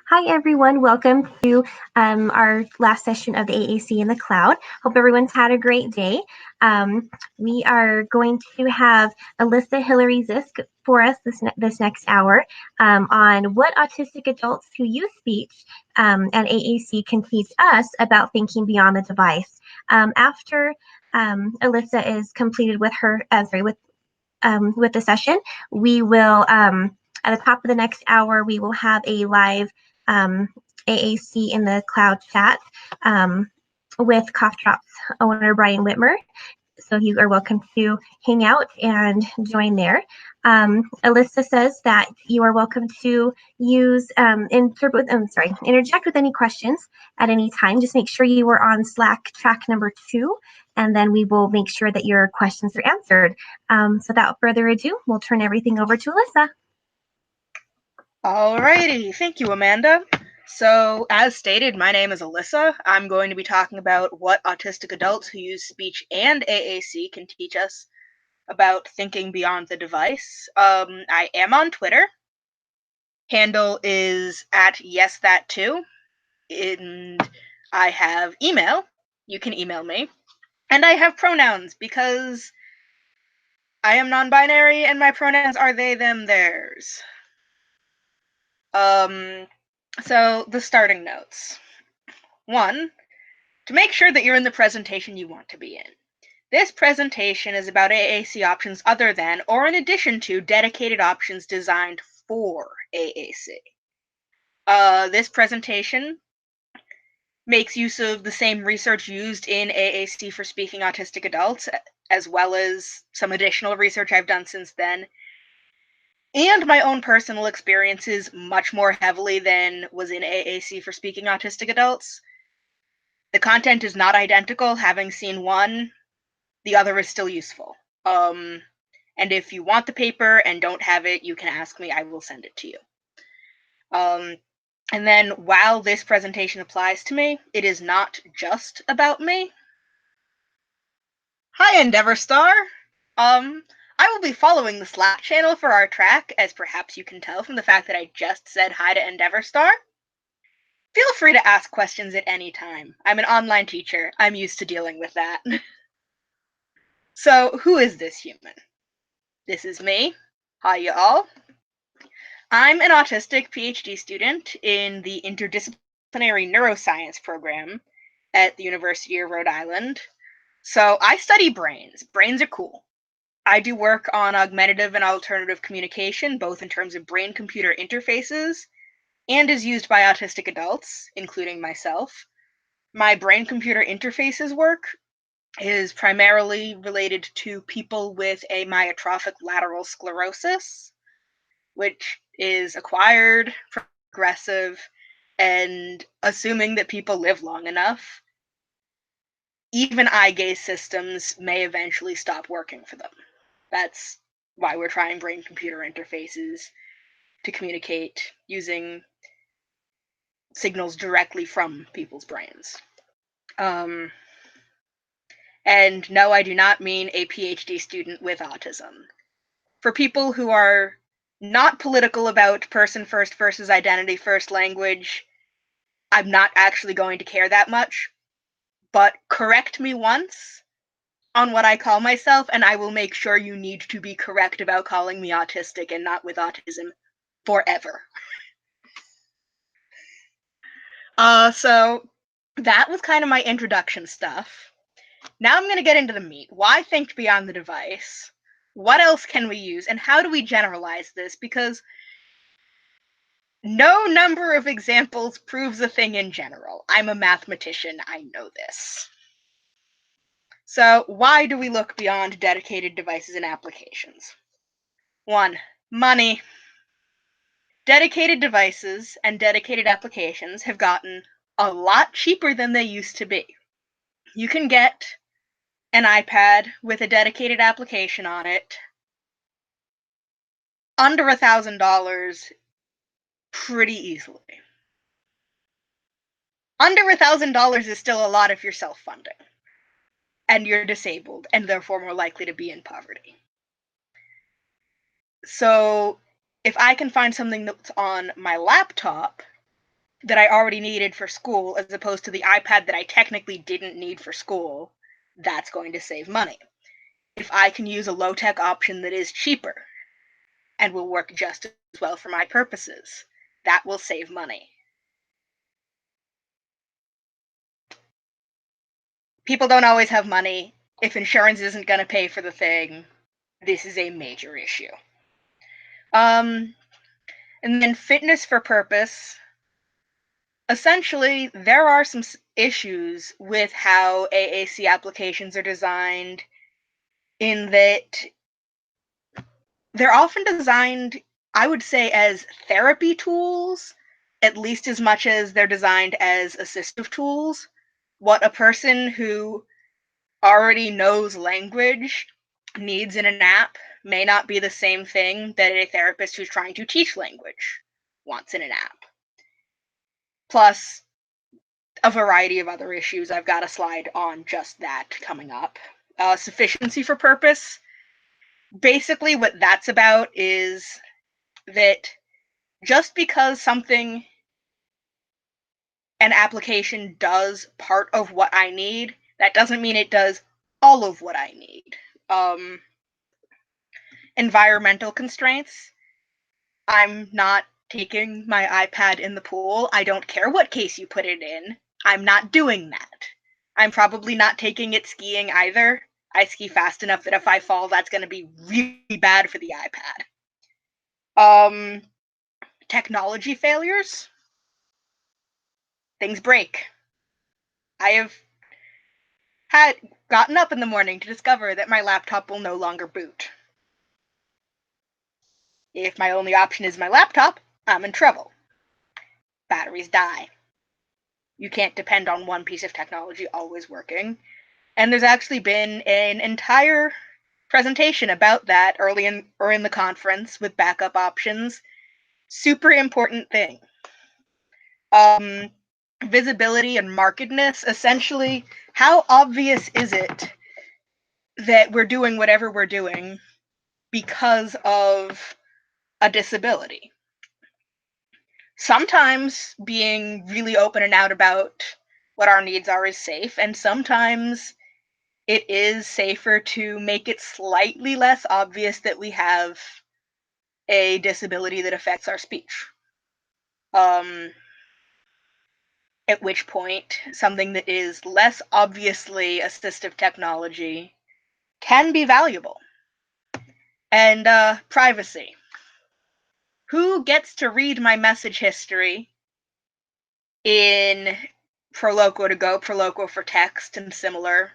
Hi, everyone. Welcome to our last session of the AAC in the Cloud. Hope everyone's had a great day. We are going to have Alyssa Hillary Zisk for us this next hour on what autistic adults who use speech and AAC can teach us about thinking beyond the device. After Alyssa is completed with her, with the session, we will at the top of the next hour we will have a live um, AAC in the cloud chat with Cough Drops owner Brian Whitmer. So you are welcome to hang out and join there. Alyssa says that you are welcome to use interject with any questions at any time. Just make sure you are on Slack track number 2, and then we will make sure that your questions are answered. So without further ado, we'll turn everything over to Alyssa. Alrighty, thank you, Amanda. So, as stated, my name is Alyssa. I'm going to be talking about what autistic adults who use speech and AAC can teach us about thinking beyond the device. I am on Twitter. Handle is at yesthattoo. And I have email. You can email me. And I have pronouns because I am non-binary and my pronouns are they, them, theirs. So the starting notes. 1. To make sure that you're in the presentation you want to be in. This presentation is about AAC options other than, or in addition to, dedicated options designed for AAC. This presentation makes use of the same research used in AAC for speaking autistic adults, as well as some additional research I've done since then, and my own personal experiences much more heavily than was in AAC for speaking autistic adults. The content is not identical. Having seen one, the other is still useful. And if you want the paper and don't have it, you can ask me. I will send it to you. And then while this presentation applies to me, it is not just about me. Hi, Endeavor Star. I will be following the Slack channel for our track, as perhaps you can tell from the fact that I just said hi to Endeavor Star. Feel free to ask questions at any time. I'm an online teacher. I'm used to dealing with that. So, who is this human? This is me. Hi, y'all. I'm an autistic PhD student in the interdisciplinary neuroscience program at the University of Rhode Island. So, I study brains. Brains are cool. I do work on augmentative and alternative communication, both in terms of brain-computer interfaces and is used by autistic adults, including myself. My brain-computer interfaces work is primarily related to people with amyotrophic lateral sclerosis, which is acquired, progressive, and assuming that people live long enough, even eye gaze systems may eventually stop working for them. That's why we're trying brain-computer interfaces to communicate using signals directly from people's brains. And no, I do not mean a PhD student with autism. For people who are not political about person first versus identity first language, I'm not actually going to care that much. But correct me once on what I call myself, and I will make sure you need to be correct about calling me autistic and not with autism forever. So that was kind of my introduction stuff. Now I'm going to get into the meat. Why think beyond the device? What else can we use? And how do we generalize this? Because no number of examples proves a thing in general. I'm a mathematician. I know this. So why do we look beyond dedicated devices and applications? 1. Money. Dedicated devices and dedicated applications have gotten a lot cheaper than they used to be. You can get an iPad with a dedicated application on it under $1,000 pretty easily. Under $1,000 is still a lot if you're self-funding and you're disabled and therefore more likely to be in poverty. So if I can find something that's on my laptop that I already needed for school as opposed to the iPad that I technically didn't need for school, that's going to save money. If I can use a low-tech option that is cheaper and will work just as well for my purposes, that will save money. People don't always have money. If insurance isn't going to pay for the thing, this is a major issue. And then fitness for purpose. Essentially, there are some issues with how AAC applications are designed in that they're often designed, I would say, as therapy tools, at least as much as they're designed as assistive tools. What a person who already knows language needs in an app may not be the same thing that a therapist who's trying to teach language wants in an app. Plus, a variety of other issues. I've got a slide on just that coming up. Sufficiency for purpose. Basically, what that's about is that just because something, an application does part of what I need, that doesn't mean it does all of what I need. Environmental constraints. I'm not taking my iPad in the pool. I don't care what case you put it in. I'm not doing that. I'm probably not taking it skiing either. I ski fast enough that if I fall, that's going to be really bad for the iPad. Technology failures. Things break. I have gotten up in the morning to discover that my laptop will no longer boot. If my only option is my laptop, I'm in trouble. Batteries die. You can't depend on one piece of technology always working. And there's actually been an entire presentation about that early in the conference with backup options. Super important thing. Visibility and markedness. Essentially, how obvious is it that we're doing whatever we're doing because of a disability? Sometimes being really open and out about what our needs are is safe, and sometimes it is safer to make it slightly less obvious that we have a disability that affects our speech. At which point, something that is less obviously assistive technology can be valuable. And privacy. Who gets to read my message history in Proloquo to go, Proloquo for text, and similar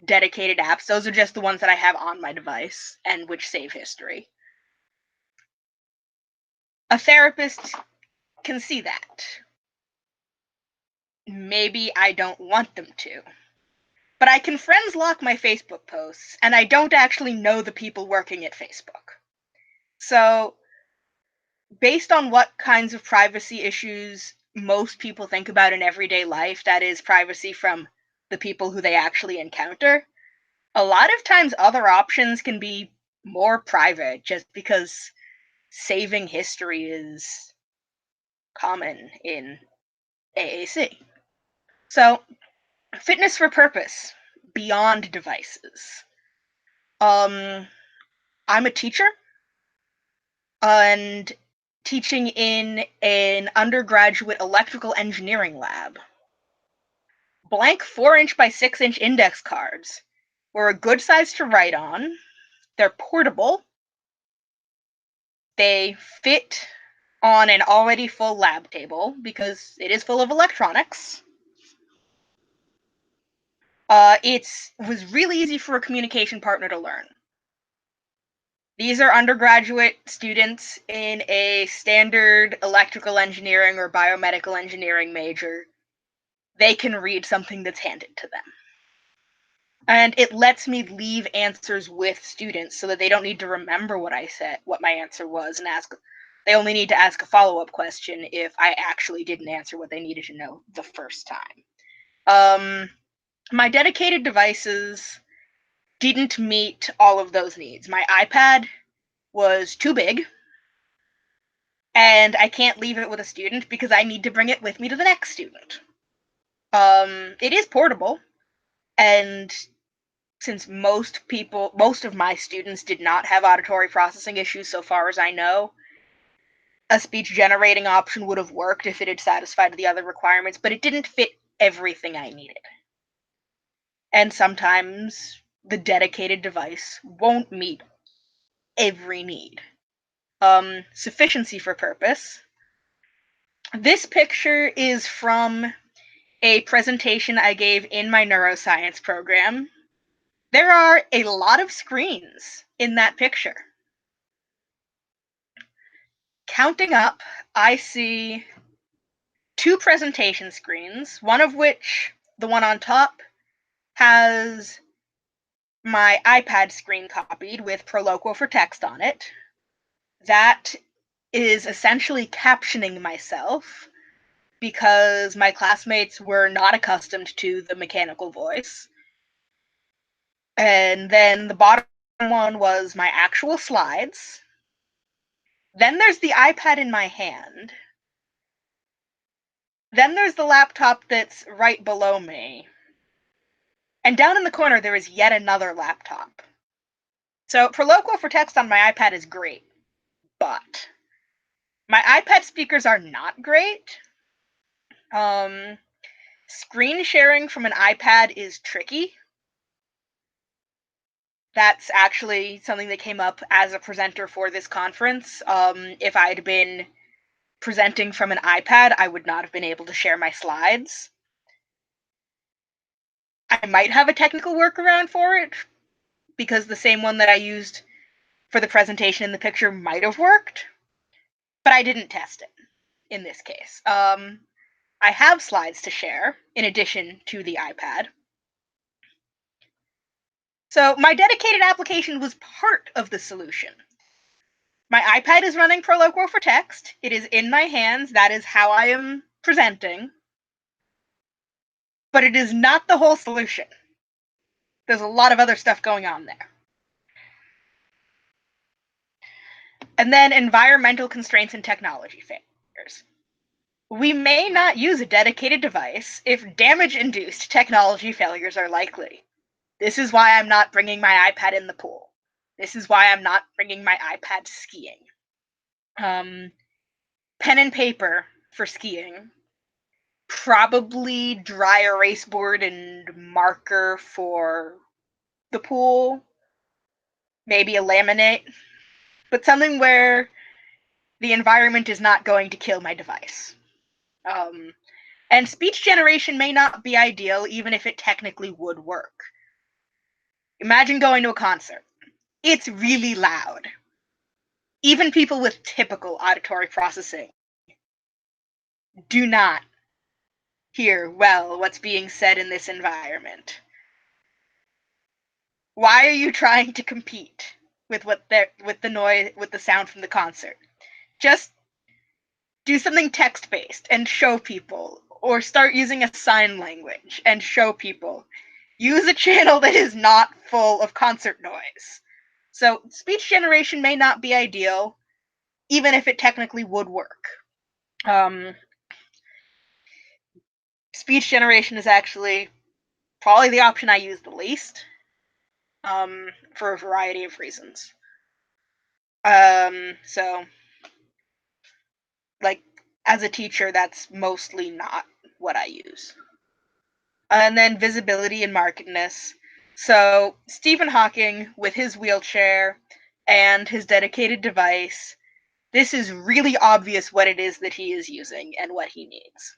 dedicated apps? Those are just the ones that I have on my device and which save history. A therapist can see that. Maybe I don't want them to. But I can friends lock my Facebook posts, and I don't actually know the people working at Facebook. So, based on what kinds of privacy issues most people think about in everyday life, that is, privacy from the people who they actually encounter, a lot of times other options can be more private just because saving history is common in AAC. So, fitness for purpose, beyond devices. I'm a teacher, and teaching in an undergraduate electrical engineering lab. Blank 4-inch by 6-inch index cards were a good size to write on. They're portable. They fit on an already full lab table because it is full of electronics. It was really easy for a communication partner to learn. These are undergraduate students in a standard electrical engineering or biomedical engineering major. They can read something that's handed to them. And it lets me leave answers with students so that they don't need to remember what I said, what my answer was, and ask. They only need to ask a follow-up question if I actually didn't answer what they needed to know the first time. My dedicated devices didn't meet all of those needs. My iPad was too big. and I can't leave it with a student because I need to bring it with me to the next student. It is portable, and since most of my students did not have auditory processing issues so far as I know, a speech generating option would have worked if it had satisfied the other requirements, but it didn't fit everything I needed. And sometimes the dedicated device won't meet every need. Sufficiency for purpose. This picture is from a presentation I gave in my neuroscience program. There are a lot of screens in that picture. Counting up, I see 2 presentation screens, one of which, the one on top, has my iPad screen copied with Proloquo for text on it. That is essentially captioning myself because my classmates were not accustomed to the mechanical voice. And then the bottom one was my actual slides. Then there's the iPad in my hand. Then there's the laptop that's right below me. And down in the corner, there is yet another laptop. So Proloquo for text on my iPad is great, but my iPad speakers are not great. Screen sharing from an iPad is tricky. That's actually something that came up as a presenter for this conference. If I'd been presenting from an iPad, I would not have been able to share my slides. I might have a technical workaround for it, because the same one that I used for the presentation in the picture might have worked, but I didn't test it in this case. I have slides to share in addition to the iPad. So my dedicated application was part of the solution. My iPad is running Proloquo for text. It is in my hands. That is how I am presenting. But it is not the whole solution. There's a lot of other stuff going on there. And then environmental constraints and technology failures. We may not use a dedicated device if damage-induced technology failures are likely. This is why I'm not bringing my iPad in the pool. This is why I'm not bringing my iPad skiing. Pen and paper for skiing. Probably dry erase board and marker for the pool. Maybe a laminate. But something where the environment is not going to kill my device. And speech generation may not be ideal, even if it technically would work. Imagine going to a concert. It's really loud. Even people with typical auditory processing do not hear well what's being said in this environment. Why are you trying to compete with the noise, with the sound from the concert? Just do something text-based and show people, or start using a sign language and show people. Use a channel that is not full of concert noise. So speech generation may not be ideal, even if it technically would work. Speech generation is actually probably the option I use the least, for a variety of reasons. So, like, as a teacher, that's mostly not what I use. And then visibility and markedness. So Stephen Hawking, with his wheelchair and his dedicated device, this is really obvious what it is that he is using and what he needs.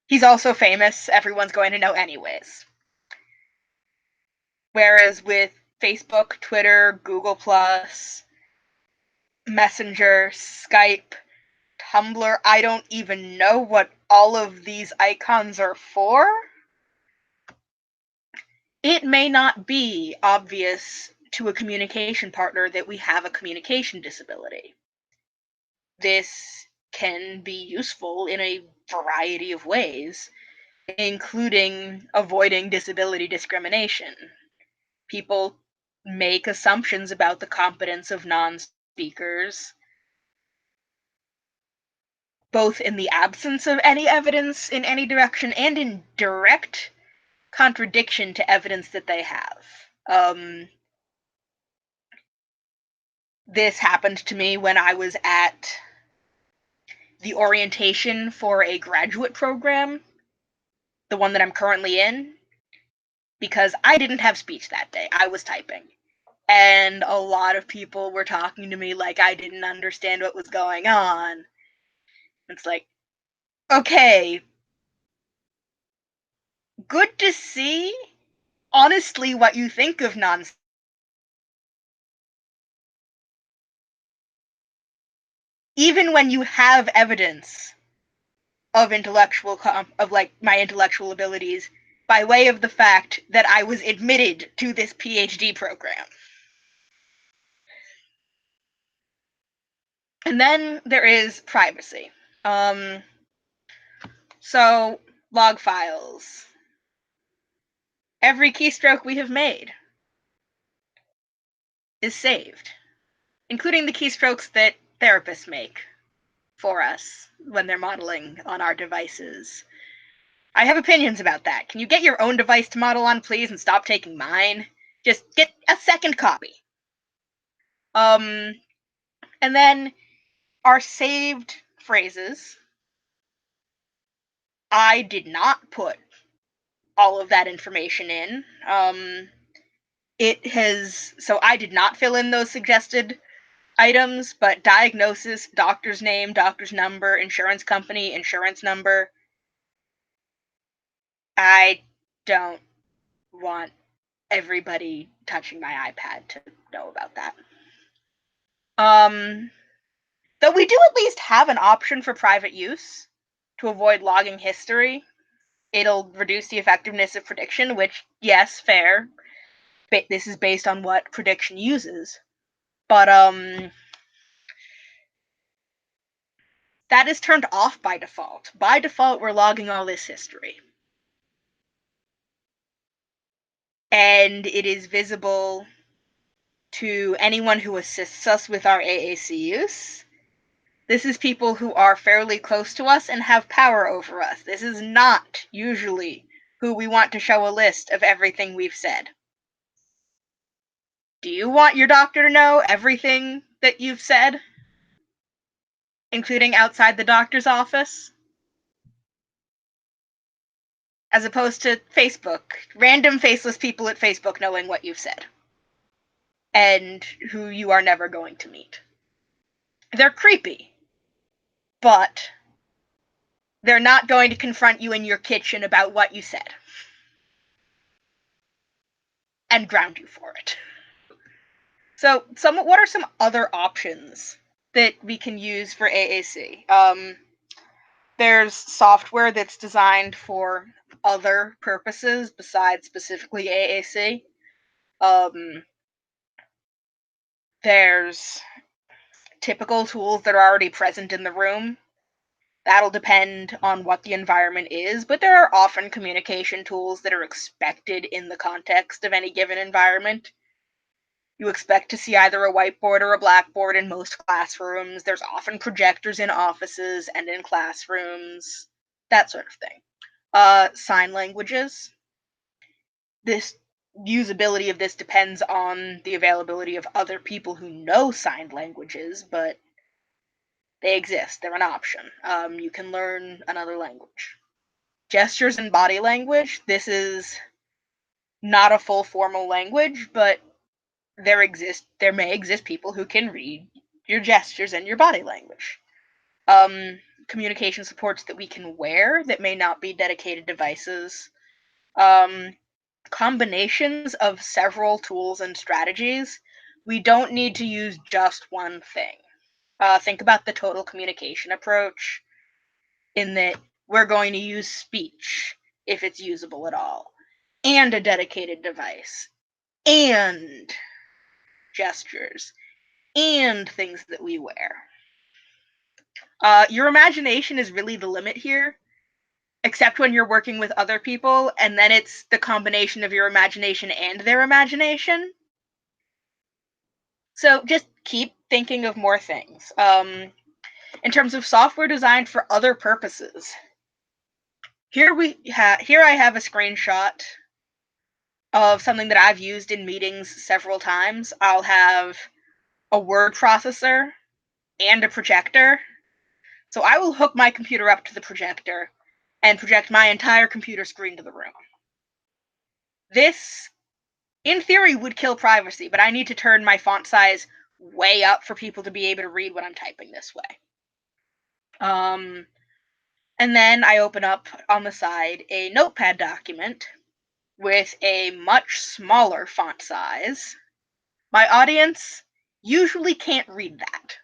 He's also famous. Everyone's going to know anyways. Whereas with Facebook, Twitter, Google+, Messenger, Skype, Tumblr, I don't even know what all of these icons are for. It may not be obvious to a communication partner that we have a communication disability. This can be useful in a variety of ways, including avoiding disability discrimination. People make assumptions about the competence of non-speakers speakers, both in the absence of any evidence in any direction and in direct contradiction to evidence that they have. This happened to me when I was at the orientation for a graduate program, the one that I'm currently in, because I didn't have speech that day. I was typing. And a lot of people were talking to me like I didn't understand what was going on. It's like, okay, good to see, honestly, what you think of nonsense. Even when you have evidence of my intellectual abilities by way of the fact that I was admitted to this PhD program. And then there is privacy. So, log files. Every keystroke we have made is saved, including the keystrokes that therapists make for us when they're modeling on our devices. I have opinions about that. Can you get your own device to model on, please, and stop taking mine? Just get a second copy. And then our saved phrases. I did not put all of that information in. So I did not fill in those suggested items, but diagnosis, doctor's name, doctor's number, insurance company, insurance number. I don't want everybody touching my iPad to know about that. Though we do at least have an option for private use to avoid logging history. It'll reduce the effectiveness of prediction, which, yes, fair. This is based on what prediction uses. But, that is turned off by default. By default, we're logging all this history. And it is visible to anyone who assists us with our AAC use. This is people who are fairly close to us and have power over us. This is not usually who we want to show a list of everything we've said. Do you want your doctor to know everything that you've said? Including outside the doctor's office? As opposed to Facebook. Random faceless people at Facebook knowing what you've said. And who you are never going to meet. They're creepy. But they're not going to confront you in your kitchen about what you said. And ground you for it. So, what are some other options that we can use for AAC? There's software that's designed for other purposes besides specifically AAC. There's typical tools that are already present in the room. That'll depend on what the environment is, but there are often communication tools that are expected in the context of any given environment. You expect to see either a whiteboard or a blackboard in most classrooms. There's often projectors in offices and in classrooms, that sort of thing. Sign languages. This usability of this depends on the availability of other people who know signed languages, but they exist. They're an option. You can learn another language. Gestures and body language. This is not a full formal language, but there may exist people who can read your gestures and your body language. Communication supports that we can wear that may not be dedicated devices. Combinations of several tools and strategies. We don't need to use just one thing. Think about the total communication approach, in that we're going to use speech, if it's usable at all, and a dedicated device, and gestures, and things that we wear. Your imagination is really the limit here, except when you're working with other people, and then it's the combination of your imagination and their imagination. So just keep thinking of more things. In terms of software designed for other purposes, here I have a screenshot of something that I've used in meetings several times. I'll have a word processor and a projector. So I will hook my computer up to the projector and project my entire computer screen to the room. This, in theory, would kill privacy, but I need to turn my font size way up for people to be able to read what I'm typing this way. And then I open up on the side a notepad document with a much smaller font size. My audience usually can't read that.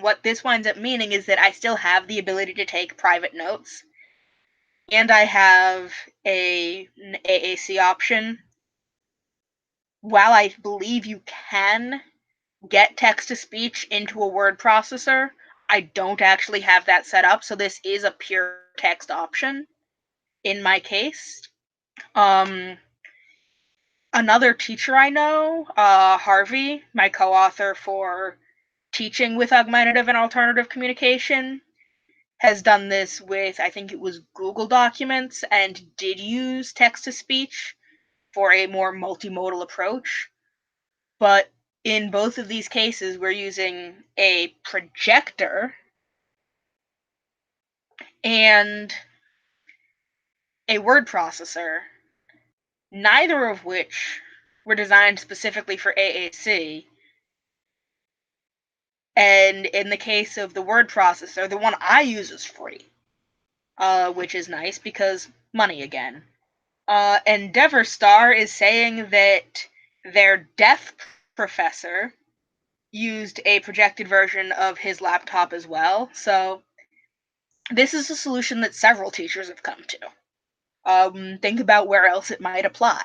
What this winds up meaning is that I still have the ability to take private notes, and I have an AAC option. While I believe you can get text-to-speech into a word processor, I don't actually have that set up, so this is a pure text option in my case. Another teacher I know, Harvey, my co-author for Teaching with Augmentative and Alternative Communication, has done this with, I think it was Google Documents, and did use text-to-speech for a more multimodal approach. But in both of these cases, we're using a projector and a word processor, neither of which were designed specifically for AAC. And in the case of the word processor, the one I use is free, which is nice because money again. Endeavor Star is saying that their deaf professor used a projected version of his laptop as well, so this is a solution that several teachers have come to. Think about where else it might apply.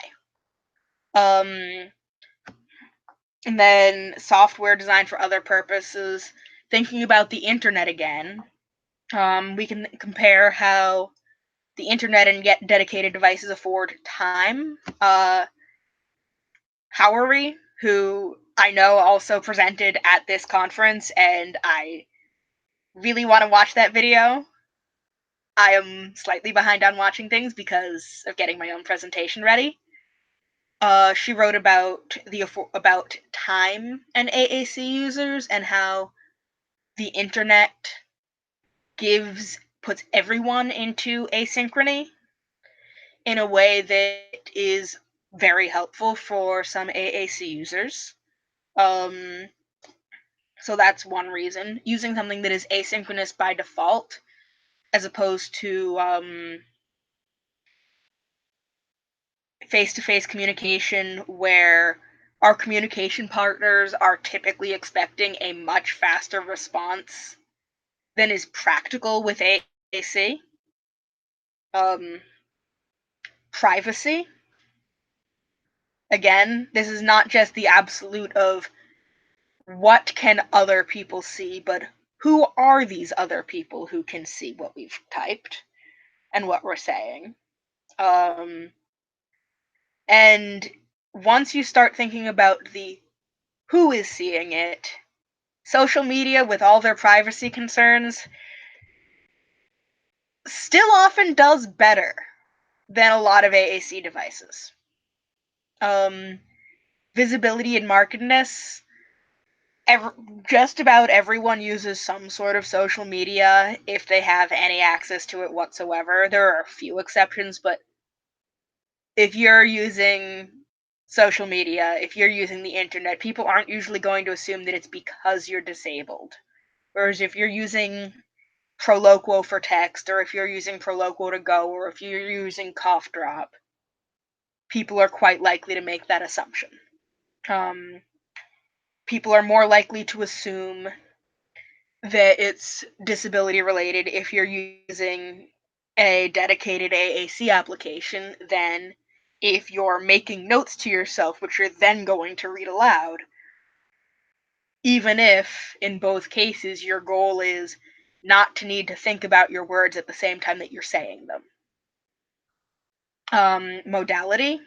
And then software designed for other purposes. Thinking about the internet again, we can compare how the internet and dedicated devices afford time. Howery, who I know also presented at this conference, and I really want to watch that video. I am slightly behind on watching things because of getting my own presentation ready. She wrote about time and AAC users and how the internet puts everyone into asynchrony in a way that is very helpful for some AAC users. So that's one reason. Using something that is asynchronous by default, as opposed to face-to-face communication, where our communication partners are typically expecting a much faster response than is practical with AAC. Privacy. Again, this is not just the absolute of what can other people see, but who are these other people who can see what we've typed and what we're saying. And once you start thinking about the who is seeing it, social media, with all their privacy concerns, still often does better than a lot of AAC devices. Visibility and markedness. Just about everyone uses some sort of social media if they have any access to it whatsoever. There are a few exceptions, but if you're using social media, if you're using the internet, people aren't usually going to assume that it's because you're disabled. Whereas if you're using Proloquo for text, or if you're using Proloquo to go, or if you're using Cough Drop, people are quite likely to make that assumption. People are more likely to assume that it's disability related if you're using a dedicated AAC application than if you're making notes to yourself, which you're then going to read aloud, even if in both cases your goal is not to need to think about your words at the same time that you're saying them. Modality.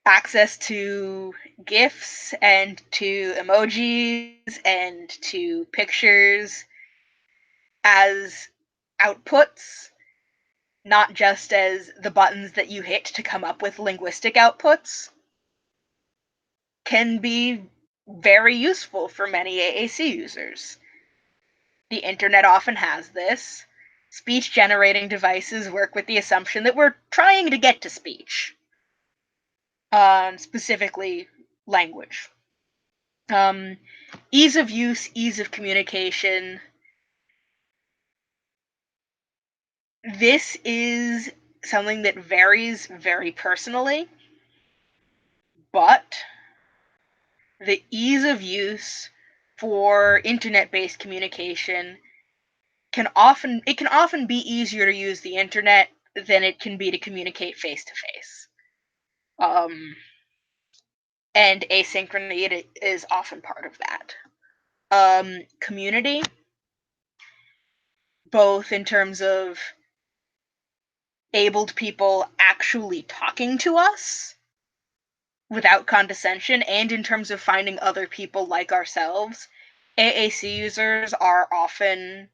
access to GIFs and to emojis and to pictures as outputs, not just as the buttons that you hit to come up with linguistic outputs, can be very useful for many AAC users. The internet often has this. Speech generating devices work with the assumption that we're trying to get to speech, specifically language. Ease of use, ease of communication. This is something that varies very personally, but the ease of use for internet-based communication can often be easier to use the internet than it can be to communicate face to face. And asynchrony is often part of that. Community, both in terms of abled people actually talking to us without condescension, and in terms of finding other people like ourselves. AAC users are often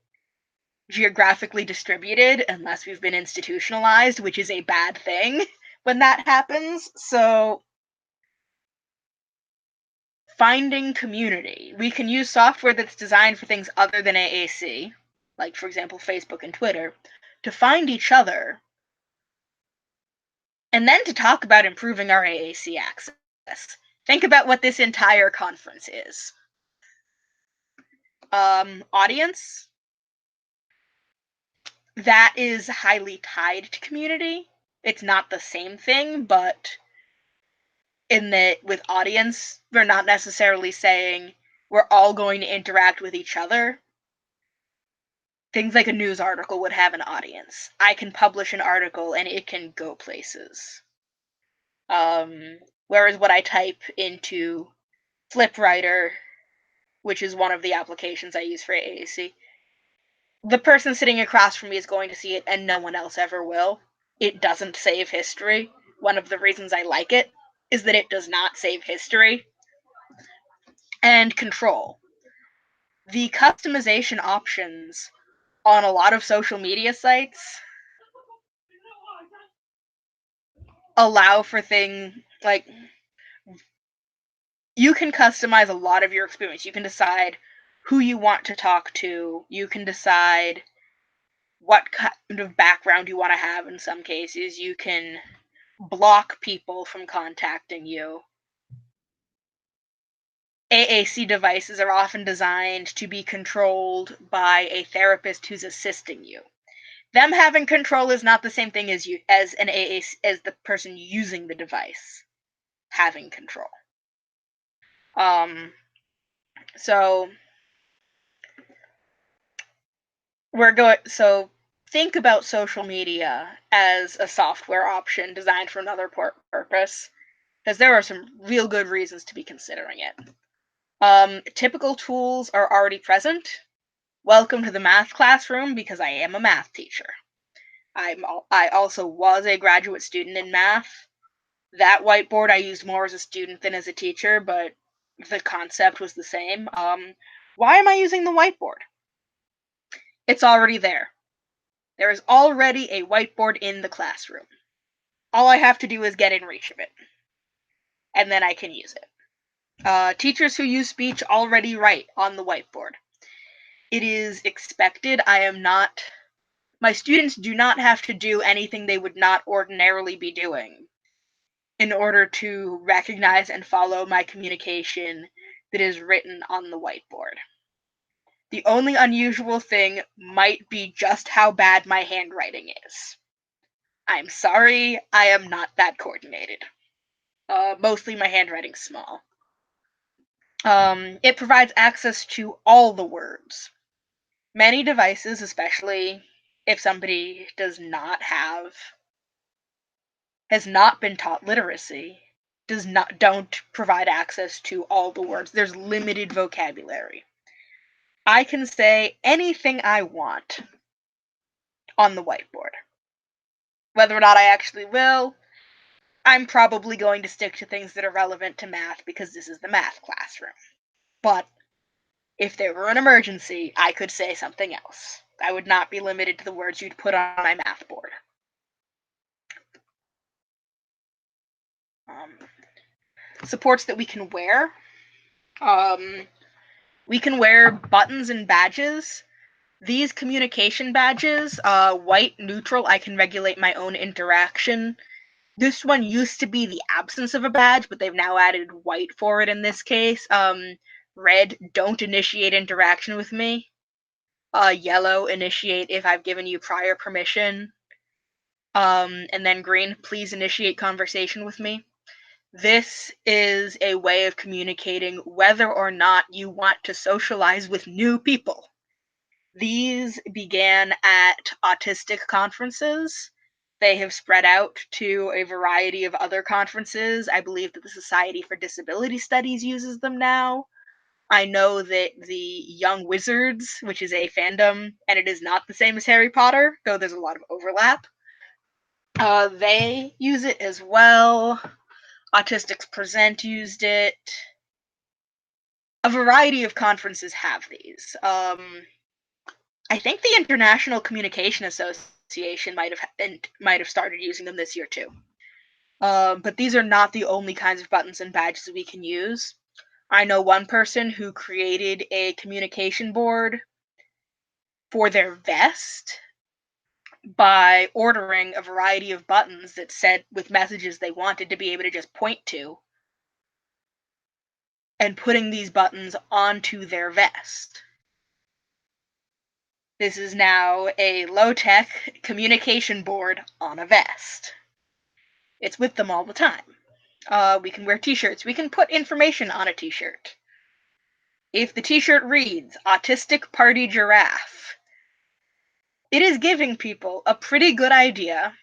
geographically distributed unless we've been institutionalized, which is a bad thing when that happens. So finding community. We can use software that's designed for things other than AAC, like for example Facebook and Twitter, to find each other, and then to talk about improving our AAC access. Think about what this entire conference is. Audience. That is highly tied to community. It's not the same thing, but in that with audience, we're not necessarily saying we're all going to interact with each other. Things like a news article would have an audience. I can publish an article and it can go places. Whereas what I type into FlipWriter, which is one of the applications I use for AAC, the person sitting across from me is going to see it and no one else ever will. It doesn't save history. One of the reasons I like it is that it does not save history. And control. The customization options on a lot of social media sites allow for things like you can customize a lot of your experience. You can decide who you want to talk to. You can decide what kind of background you want to have in some cases. You can block people from contacting you. AAC devices are often designed to be controlled by a therapist who's assisting you. Them having control is not the same thing as an AAC, as the person using the device having control. So think about social media as a software option designed for another purpose, because there are some real good reasons to be considering it. Typical tools are already present. Welcome to the math classroom, because I am a math teacher. I also was a graduate student in math. That whiteboard I used more as a student than as a teacher, but the concept was the same. Why am I using the whiteboard? It's already there. There is already a whiteboard in the classroom. All I have to do is get in reach of it, and then I can use it. Teachers who use speech already write on the whiteboard. It is expected. My students do not have to do anything they would not ordinarily be doing in order to recognize and follow my communication that is written on the whiteboard. The only unusual thing might be just how bad my handwriting is. I'm sorry, I am not that coordinated. Mostly my handwriting's small. It provides access to all the words. Many devices, especially if somebody has not been taught literacy, don't provide access to all the words. There's limited vocabulary. I can say anything I want on the whiteboard. Whether or not I actually will, I'm probably going to stick to things that are relevant to math because this is the math classroom. But if there were an emergency, I could say something else. I would not be limited to the words you'd put on my math board. Supports that we can wear. We can wear buttons and badges. These communication badges, white, neutral, I can regulate my own interaction. This one used to be the absence of a badge, but they've now added white for it in this case. Red, don't initiate interaction with me. Yellow, initiate if I've given you prior permission. And then green, please initiate conversation with me. This is a way of communicating whether or not you want to socialize with new people. These began at autistic conferences. They have spread out to a variety of other conferences. I believe that the Society for Disability Studies uses them now. I know that the Young Wizards, which is a fandom, and it is not the same as Harry Potter, though there's a lot of overlap, they use it as well. Autistics Present used it. A variety of conferences have these. I think the International Communication Association might have started using them this year too. But these are not the only kinds of buttons and badges we can use. I know one person who created a communication board for their vest by ordering a variety of buttons that said with messages they wanted to be able to just point to, and putting these buttons onto their vest. This is now a low-tech communication board on a vest. It's with them all the time. We can wear t-shirts. We can put information on a t-shirt. If the t-shirt reads, Autistic Party Giraffe, it is giving people a pretty good idea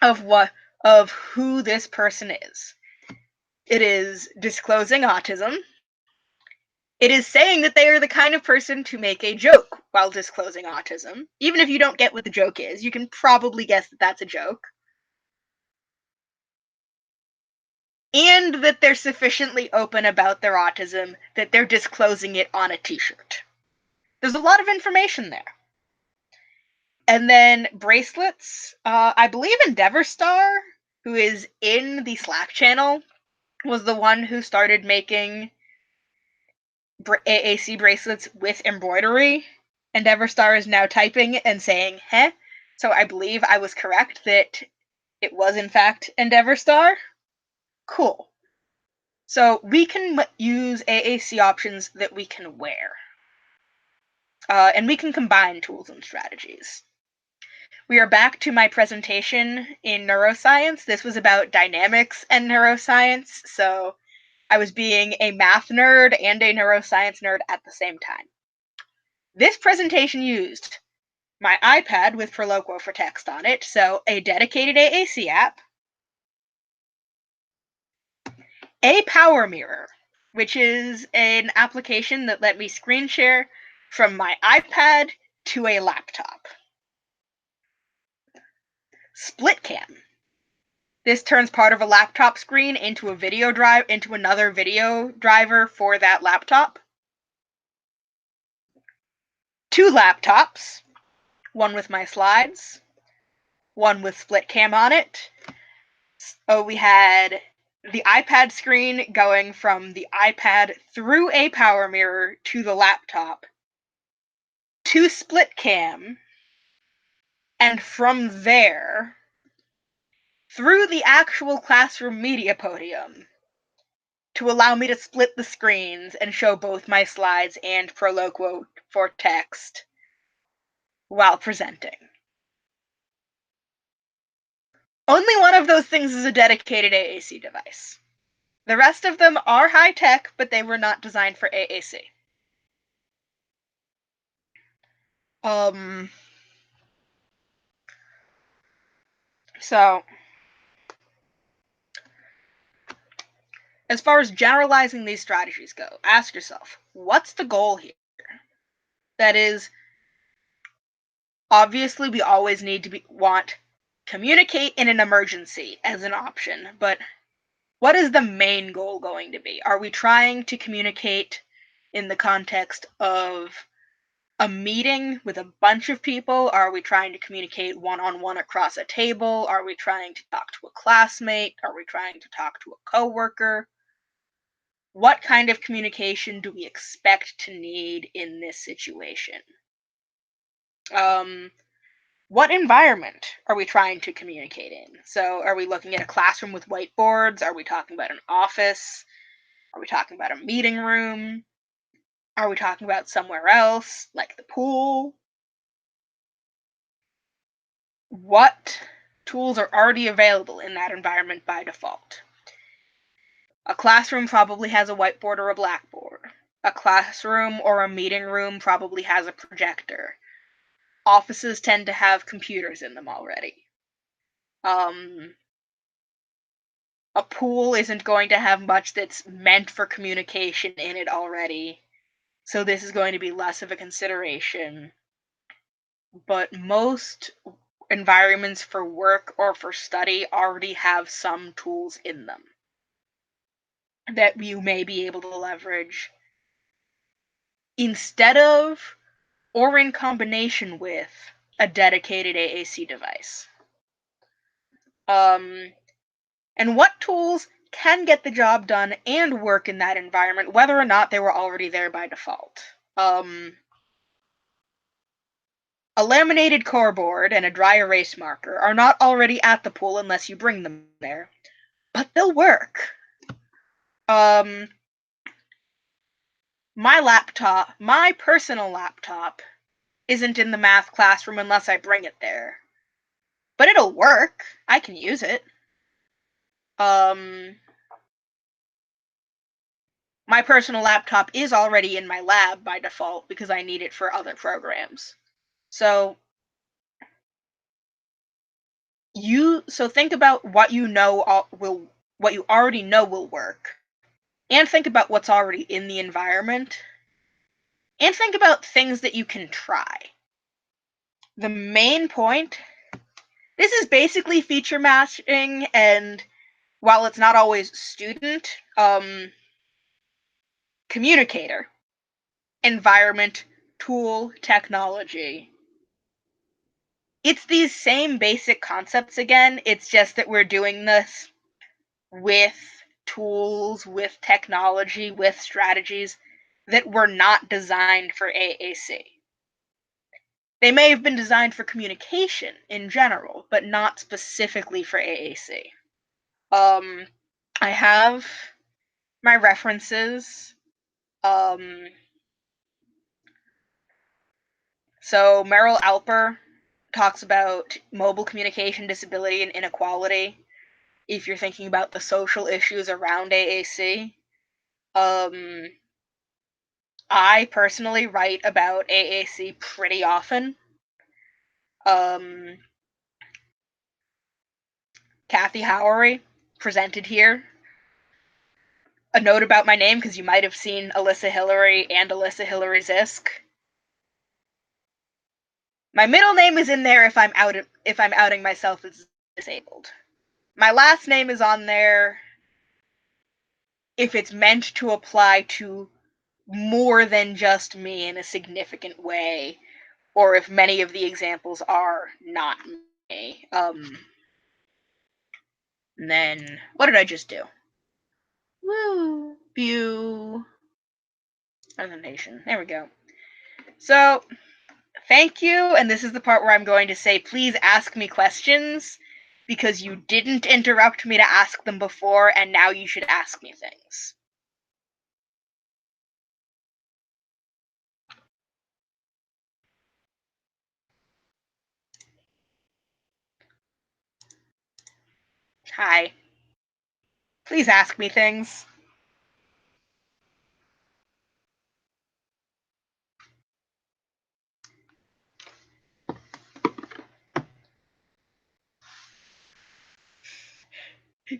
of who this person is. It is disclosing autism. It is saying that they are the kind of person to make a joke while disclosing autism. Even if you don't get what the joke is, you can probably guess that that's a joke. And that they're sufficiently open about their autism that they're disclosing it on a t-shirt. There's a lot of information there. And then bracelets. I believe Endeavor Star, who is in the Slack channel, was the one who started making AAC bracelets with embroidery. Endeavor Star is now typing and saying, heh. So I believe I was correct that it was in fact Endeavor Star. Cool. So we can use AAC options that we can wear. And we can combine tools and strategies. We are back to my presentation in neuroscience. This was about dynamics and neuroscience, so I was being a math nerd and a neuroscience nerd at the same time. This presentation used my iPad with Proloquo for text on it, so a dedicated AAC app, a power mirror, which is an application that let me screen share from my iPad to a laptop. Split cam. This turns part of a laptop screen into another video driver for that laptop. 2 laptops, one with my slides, one with split cam on it. So we had the iPad screen going from the iPad through a power mirror to the laptop to split cam, and from there through the actual classroom media podium to allow me to split the screens and show both my slides and Proloquo for text while presenting. Only one of those things is a dedicated AAC device. The rest of them are high-tech, but they were not designed for AAC. So, as far as generalizing these strategies go, ask yourself, what's the goal here? That is, obviously we always need to want communicate in an emergency as an option, but what is the main goal going to be? Are we trying to communicate in the context of a meeting with a bunch of people? Are we trying to communicate one-on-one across a table? Are we trying to talk to a classmate? Are we trying to talk to a coworker? What kind of communication do we expect to need in this situation? What environment are we trying to communicate in? So are we looking at a classroom with whiteboards? Are we talking about an office? Are we talking about a meeting room? Are we talking about somewhere else, like the pool? What tools are already available in that environment by default? A classroom probably has a whiteboard or a blackboard. A classroom or a meeting room probably has a projector. Offices tend to have computers in them already. A pool isn't going to have much that's meant for communication in it already, so this is going to be less of a consideration. But most environments for work or for study already have some tools in them that you may be able to leverage instead of or in combination with a dedicated AAC device. And what tools can get the job done and work in that environment, whether or not they were already there by default. A laminated cardboard and a dry erase marker are not already at the pool unless you bring them there, but they'll work. My personal laptop, isn't in the math classroom unless I bring it there. But it'll work. I can use it. My personal laptop is already in my lab by default because I need it for other programs. So think about what you already know will work, and think about what's already in the environment, and think about things that you can try. The main point, this is basically feature matching, and while it's not always student, communicator, environment, tool, technology. It's these same basic concepts again, it's just that we're doing this with tools, with technology, with strategies that were not designed for AAC. They may have been designed for communication in general, but not specifically for AAC. I have my references. So Merrill Alper talks about mobile communication disability and inequality. If you're thinking about the social issues around AAC, I personally write about AAC pretty often. Kathy Howery, presented here. A note about my name, because you might have seen Alyssa Hillary and Alyssa Hillary Zisk. My middle name is in there if I'm outing myself as disabled. My last name is on there if it's meant to apply to more than just me in a significant way, or if many of the examples are not me. And then, what did I just do? Woo! View. Presentation. There we go. So, thank you, and this is the part where I'm going to say, please ask me questions, because you didn't interrupt me to ask them before, and now you should ask me things. Hi. Please ask me things.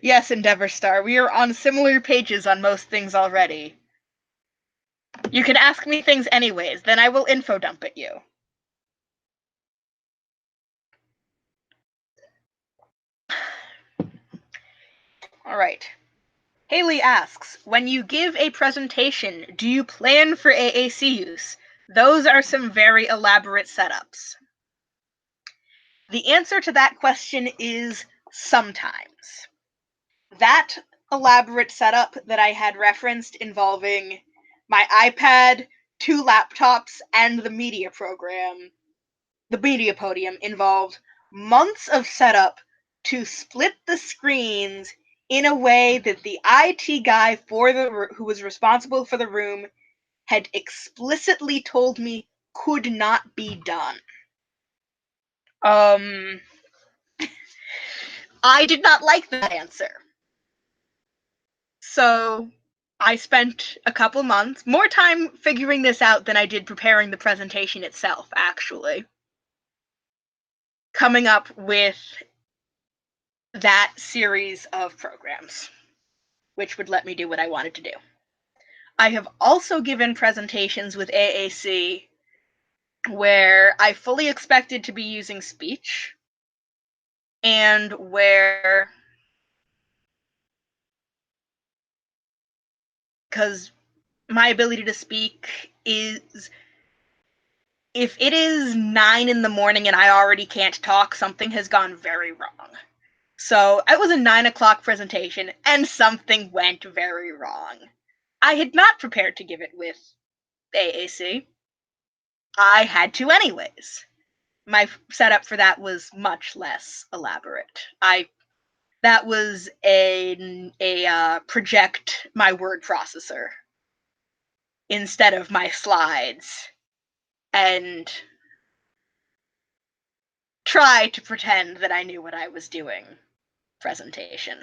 Yes, Endeavor Star, we are on similar pages on most things already. You can ask me things anyways, then I will info dump at you. All right. Haley asks, when you give a presentation, do you plan for AAC use? Those are some very elaborate setups. The answer to that question is sometimes. That elaborate setup that I had referenced involving my iPad, 2 laptops, and the media podium involved months of setup to split the screens in a way that the IT guy who was responsible for the room had explicitly told me could not be done. I did not like that answer. So I spent a couple months, more time figuring this out than I did preparing the presentation itself, actually, coming up with that series of programs, which would let me do what I wanted to do. I have also given presentations with AAC where I fully expected to be using speech, and where, because my ability to speak is, if it is 9 in the morning and I already can't talk, something has gone very wrong. So it was a 9 o'clock presentation, and something went very wrong. I had not prepared to give it with AAC. I had to anyways. My setup for that was much less elaborate. That was a project my word processor instead of my slides, and try to pretend that I knew what I was doing presentation.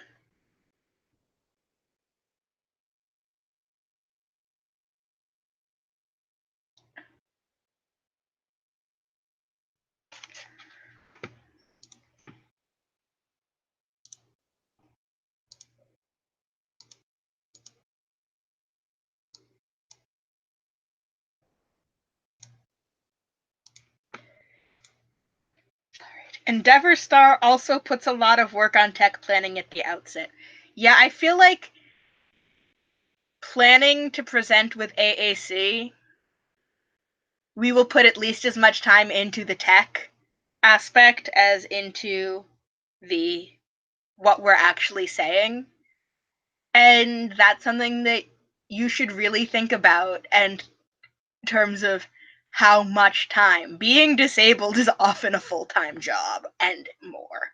Endeavor Star also puts a lot of work on tech planning at the outset. Yeah, I feel like planning to present with AAC, we will put at least as much time into the tech aspect as into the what we're actually saying. And that's something that you should really think about, and in terms of how much time. Being disabled is often a full-time job and more.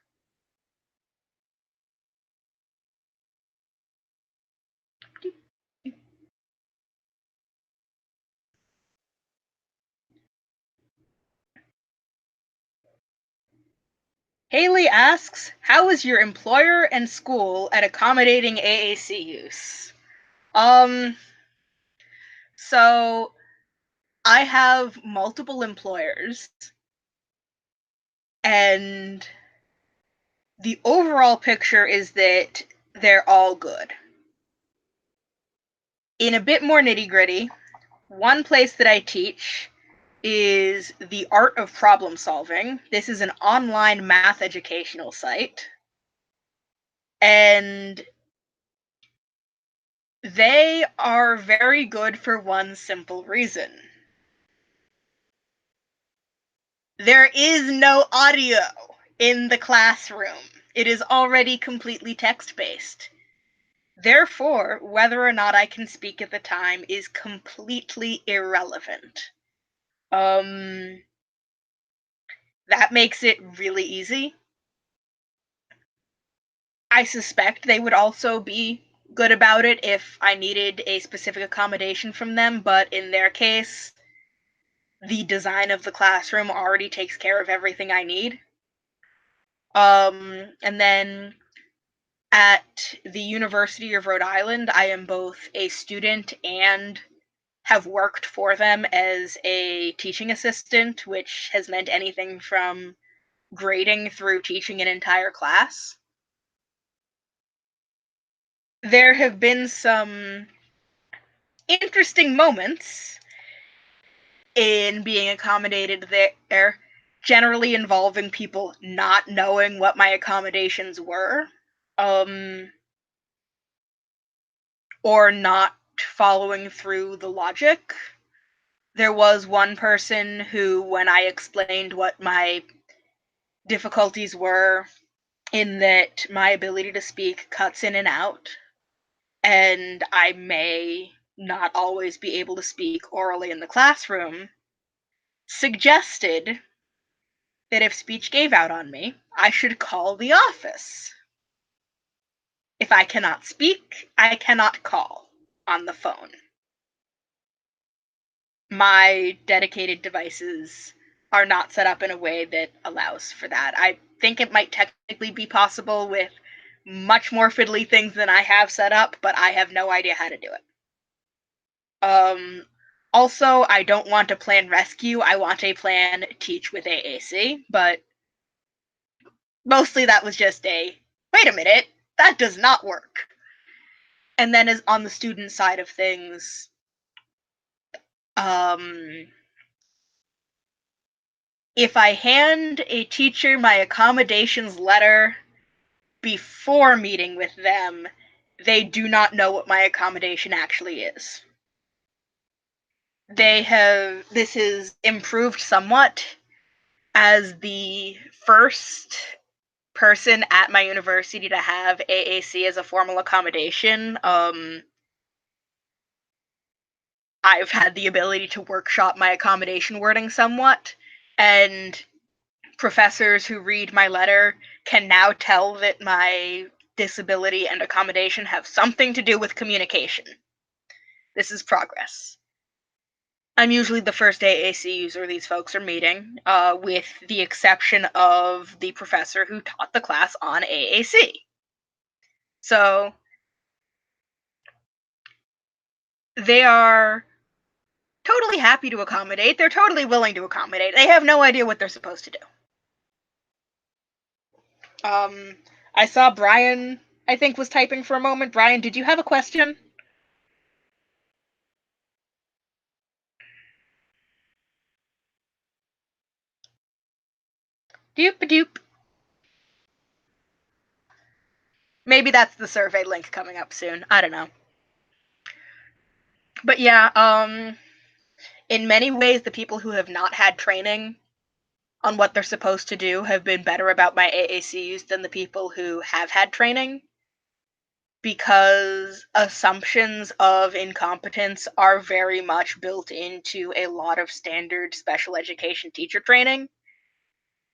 Haley asks, how is your employer and school at accommodating AAC use? So I have multiple employers, and the overall picture is that they're all good. In a bit more nitty-gritty, one place that I teach is the Art of Problem Solving. This is an online math educational site, and they are very good for one simple reason. There is no audio in the classroom. It is already completely text-based. Therefore, whether or not I can speak at the time is completely irrelevant. That makes it really easy. I suspect they would also be good about it if I needed a specific accommodation from them, but in their case, the design of the classroom already takes care of everything I need. And then at the University of Rhode Island, I am both a student and have worked for them as a teaching assistant, which has meant anything from grading through teaching an entire class. There have been some interesting moments in being accommodated there, generally involving people not knowing what my accommodations were. or not following through the logic. There was one person who, when I explained what my difficulties were, in that my ability to speak cuts in and out, and I may not always be able to speak orally in the classroom, suggested that if speech gave out on me, I should call the office. If I cannot speak, I cannot call on the phone. My dedicated devices are not set up in a way that allows for that. I think it might technically be possible with much more fiddly things than I have set up, but I have no idea how to do it. Also, I don't want a plan rescue. I want a plan teach with AAC, but mostly that was just a, wait a minute, that does not work. And then as on the student side of things, if I hand a teacher my accommodations letter before meeting with them, they do not know what my accommodation actually is. This has improved somewhat. As the first person at my university to have AAC as a formal accommodation, I've had the ability to workshop my accommodation wording somewhat, and professors who read my letter can now tell that my disability and accommodation have something to do with communication. This is progress. I'm usually the first AAC user these folks are meeting, with the exception of the professor who taught the class on AAC. So they are totally happy to accommodate. They're totally willing to accommodate. They have no idea what they're supposed to do. I saw Brian, I think, was typing for a moment. Brian, did you have a question? Doop-a-doop. Maybe that's the survey link coming up soon. I don't know. But yeah, in many ways, the people who have not had training on what they're supposed to do have been better about my AAC use than the people who have had training, because assumptions of incompetence are very much built into a lot of standard special education teacher training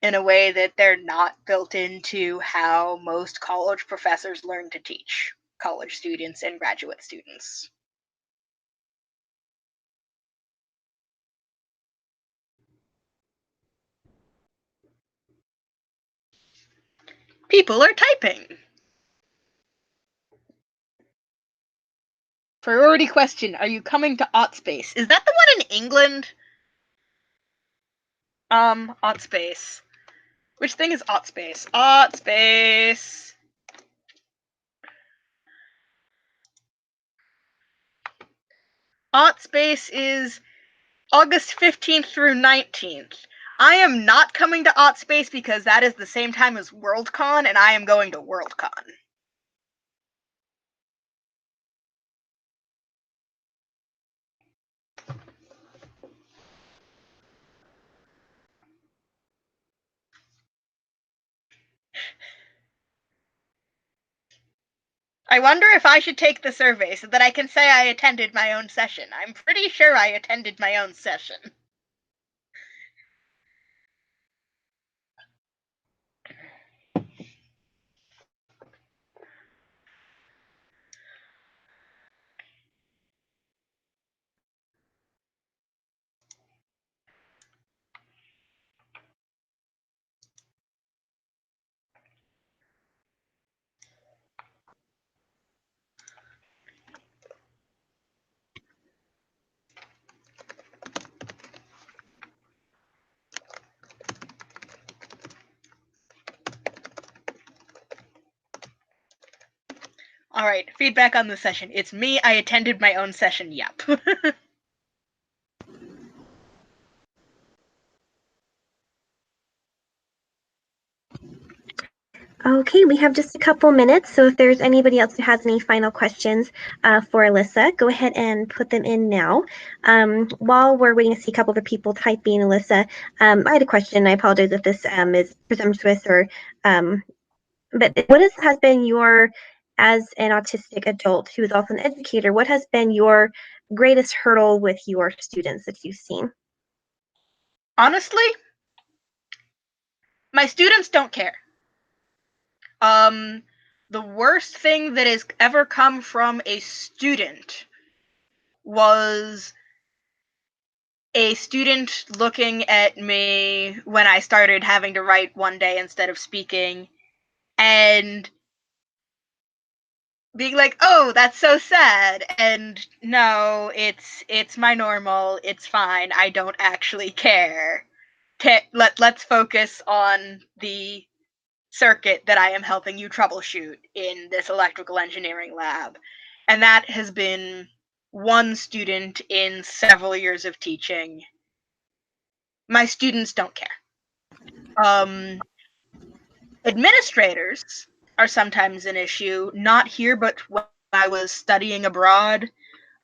in a way that they're not built into how most college professors learn to teach college students and graduate students. People are typing. Priority question, are you coming to Autspace? Is that the one in England? Autspace. Which thing is Autspace? Autspace. Autspace is August 15th through 19th. I am not coming to Autspace because that is the same time as Worldcon, and I am going to Worldcon. I wonder if I should take the survey so that I can say I attended my own session. I'm pretty sure I attended my own session. All right, feedback on the session. It's me. I attended my own session. Yep. Okay, we have just a couple minutes, so if there's anybody else who has any final questions for Alyssa, go ahead and put them in now. While we're waiting to see a couple other people typing, Alyssa, I had a question. I apologize if this is presumptuous or, but what has been your, as an autistic adult who is also an educator, what has been your greatest hurdle with your students that you've seen? Honestly, my students don't care. The worst thing that has ever come from a student was a student looking at me when I started having to write one day instead of speaking and being like, "Oh, that's so sad." And no, it's my normal. It's fine. I don't actually care. Let's focus on the circuit that I am helping you troubleshoot in this electrical engineering lab. And that has been one student in several years of teaching. My students don't care. Administrators are sometimes an issue, not here, but when I was studying abroad.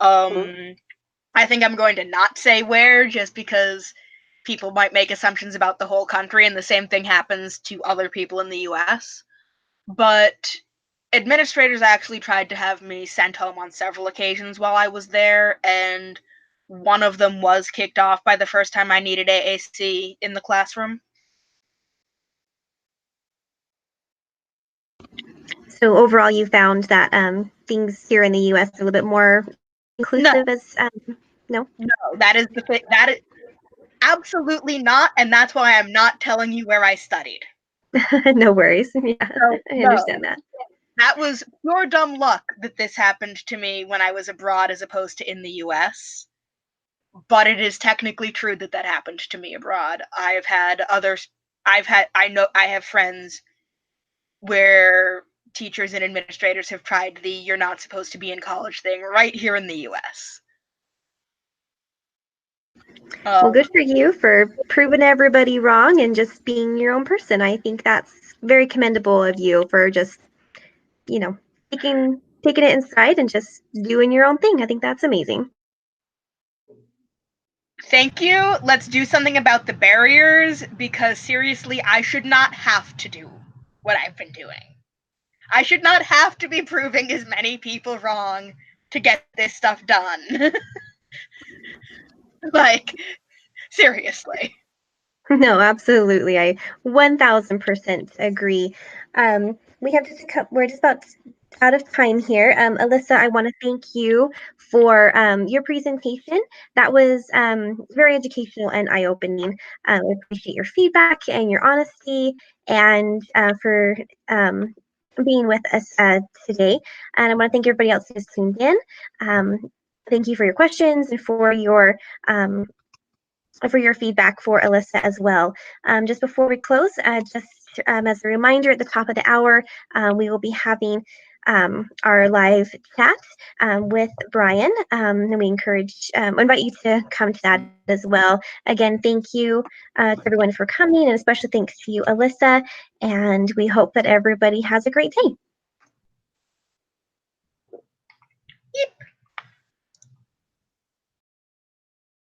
I think I'm going to not say where just because people might make assumptions about the whole country, and the same thing happens to other people in the US. But administrators actually tried to have me sent home on several occasions while I was there, and one of them was kicked off by the first time I needed AAC in the classroom. So overall, you found that things here in the U.S. are a little bit more No, inclusive as no? no, that is the thing. That is absolutely not, and that's why I'm not telling you where I studied. No worries. Yeah, So, I no, understand that. that was pure dumb luck that this happened to me when I was abroad as opposed to in the US. But it is technically true that that happened to me abroad. I have friends where teachers and administrators have tried the "you're not supposed to be in college" thing right here in the US. Well, Um, good for you for proving everybody wrong and just being your own person. I think that's very commendable of you for just, you know, taking it inside and just doing your own thing. I think that's amazing. Thank you. Let's do something about the barriers because seriously, I should not have to do what I've been doing. I should not have to be proving as many people wrong to get this stuff done. Like, seriously. No, absolutely. I 1000% agree. We have just we're just about out of time here. Alyssa, I want to thank you for your presentation. That was very educational and eye-opening. I appreciate your feedback and your honesty and for being with us today. And I want to thank everybody else who's tuned in. Thank you for your questions and for your feedback for Alyssa as well. Just before we close, just as a reminder, at the top of the hour, we will be having our live chat with Brian, and we invite you to come to that as well. Again, thank you to everyone for coming, and especially thanks to you, Alyssa. And we hope that everybody has a great day.